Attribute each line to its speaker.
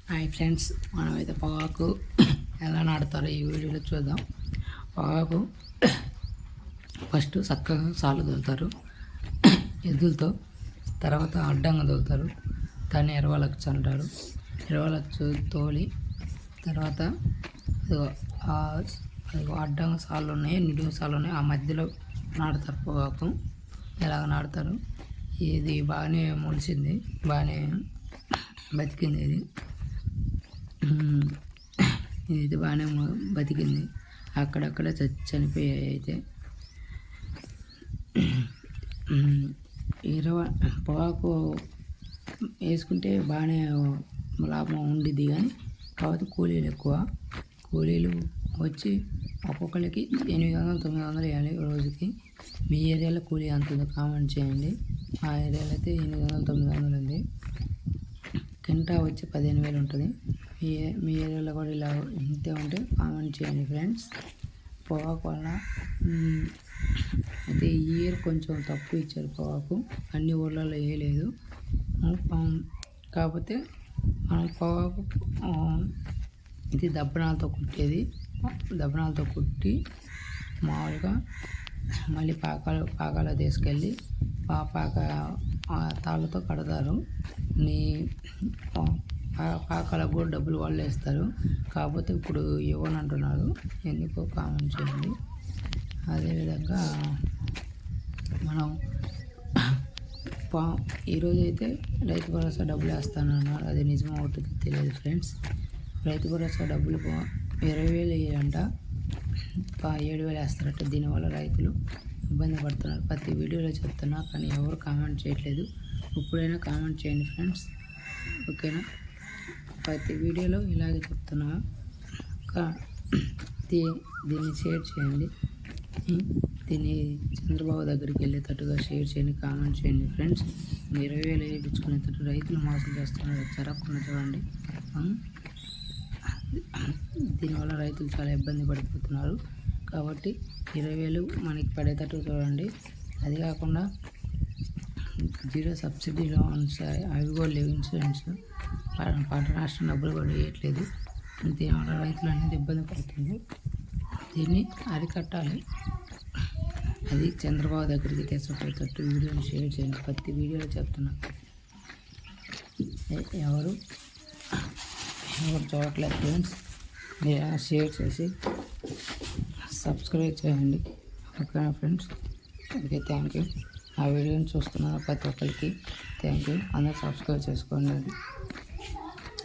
Speaker 1: Hi friends, మనమైతే పొగాకు ఎలా నాటుతారో ఈ వీడియోలో చూద్దాం. పొగాకు ఫస్ట్ చక్కగా సాలు తోలుతారు ఎద్దులతో, తర్వాత అడ్డంగా తోలుతారు. దాన్ని ఎరవలచ్చు అంటారు. ఎరవలచ్చు తోలి తర్వాత అడ్డంగా సార్లు ఉన్నాయి, నిలువు సార్లు ఉన్నాయి, ఆ మధ్యలో నాటుతారు పొగాకు. ఎలాగ నాటుతారు, ఇది బాగానే మొలిచింది, బాగానే బతికింది. ఇది బాగానే బతికింది, అక్కడక్కడ చనిపోయాయి. అయితే పొగాకు వేసుకుంటే బాగానే లాభం ఉండిద్ది, కానీ కాకపోతే కూలీలు ఎక్కువ. కూలీలు వచ్చి ఒక్కొక్కరికి 800-900 వేయాలి రోజుకి. మీ ఏరియాలో కూలీ ఎంత ఉందో కామెంట్ చేయండి. మా ఏరియాలో అయితే 800-900 ఉంది. కింటా వచ్చి 15,000 ఉంటుంది. మీ ఏరియాలో కూడా ఇలా ఇంతే ఉంటే కామెంట్ చేయండి ఫ్రెండ్స్. పొగాకు వల్ల అయితే ఈ ఇయర్ కొంచెం తక్కువ ఇచ్చారు పొగాకు, అన్ని ఊర్లలో వేయలేదు. కాకపోతే మనం పొగాకు ఇది దబ్బనాలతో కుట్టేది, దబ్బనాలతో కుట్టి మామూలుగా మళ్ళీ పాకాలో తీసుకెళ్ళి తాళ్ళతో కడతారు. పాకాలకు కూడా డబ్బులు వాళ్ళు వేస్తారు. కాకపోతే ఇప్పుడు ఇవ్వనంటున్నారు, ఎందుకో కామెంట్ చేయండి. అదేవిధంగా మనం ఈరోజు అయితే రైతు భరోసా డబ్బులు వేస్తానన్నారు, అది నిజం అవుతుందో తెలియదు ఫ్రెండ్స్. రైతు భరోసా డబ్బులు 20,000 వేయాలంట, 7,000 వేస్తారట. దీనివల్ల రైతులు ఇబ్బంది పడుతున్నారు. ప్రతి వీడియోలో చెప్తున్నా, కానీ ఎవరు కామెంట్ చేయట్లేదు. ఇప్పుడైనా కామెంట్ చేయండి ఫ్రెండ్స్, ఓకేనా? ప్రతి వీడియోలో ఇలాగే చెప్తున్నా. దీన్ని షేర్ చేయండి, దీన్ని చంద్రబాబు దగ్గరికి వెళ్ళేటట్టుగా షేర్ చేయండి, కామెంట్ చేయండి ఫ్రెండ్స్. 20,000 వేయించుకునేటట్టు రైతులు మోసం చేస్తున్నారు, జరగకుండా చూడండి. దీనివల్ల రైతులు చాలా ఇబ్బంది పడిపోతున్నారు. కాబట్టి 20,000 మనకి పడేటట్టు చూడండి. అది కాకుండా 0 సబ్సిడీ లోన్స్ అవి కూడా లేవు. ఇన్సూరెన్స్ పంట నష్టం డబ్బులు కూడా వేయట్లేదు. దీనివల్ల రైతులు అనేది ఇబ్బంది పడుతుంది. దీన్ని అరికట్టాలి. అది చంద్రబాబు దగ్గరికి తీసుకుపోయేటట్టు వీడియోని షేర్ చేయండి. ప్రతి వీడియోలో చెప్తున్నా, ఎవరు చూడట్లేదు ఫ్రెండ్స్. మీరు షేర్ చేసి సబ్స్క్రైబ్ చేయండి, ఓకేనా ఫ్రెండ్స్? Okay, thank you. ఆ వీడియోని చూస్తున్న ప్రతి ఒక్కరికి థ్యాంక్ యూ. అందరూ సబ్స్క్రైబ్ చేసుకోండి.